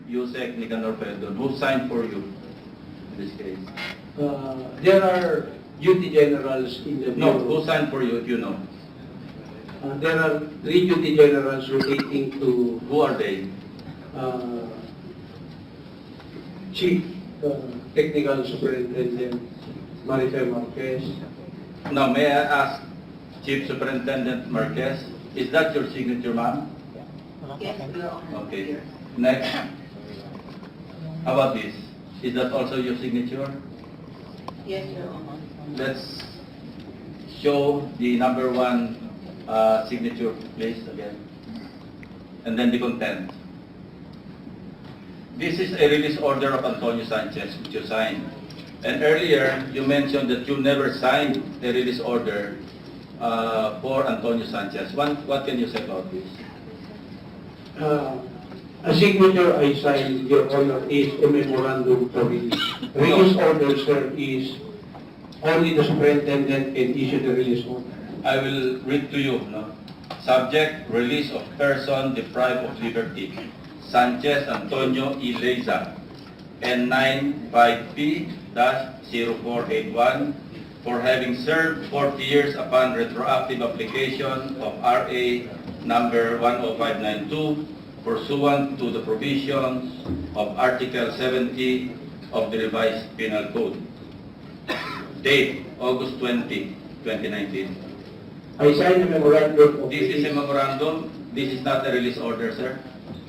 Yusek Nicanor Faeldon, who signed for you in this case? There are duty generals in the No, Bureau. who signed for you if you know? There are 3 duty generals relating to Who are they? Chief Technical Superintendent Maritime Marquez. Now, may I ask Chief Superintendent Marquez, is that your signature, ma'am? Yes, Your Honor. Okay. Next. How about this? Is that also your signature? Yes, Your Honor. Let's show the number 1 signature, please, again. And then the content. This is a release order of Antonio Sanchez, which you signed. And earlier, you mentioned that you never signed a release order for Antonio Sanchez. What can you say about this? A signature I signed, Your Honor, is a memorandum to release. Release order, sir, is only the superintendent can issue the release order. I will read to you. No? Subject, release of person deprived of liberty. Sanchez Antonio Ileza, N95P-0481, for having served 40 years upon retroactive application of RA number 10592, pursuant to the provisions of Article 70 of the Revised Penal Code. Date, August 20, 2019. I signed a memorandum of This is a release. memorandum. This is not a release order, sir.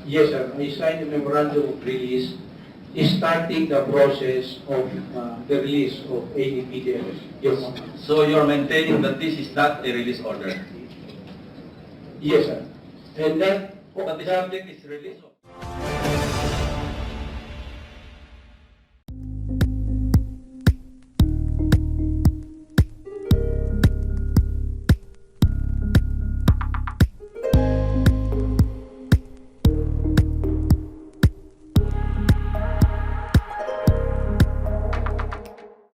Yes, sir. I signed a memorandum of release starting the process of the release of any PDLs. Yes, sir. So you're maintaining that this is not a release order. Yes, sir. And that, But the subject is release of...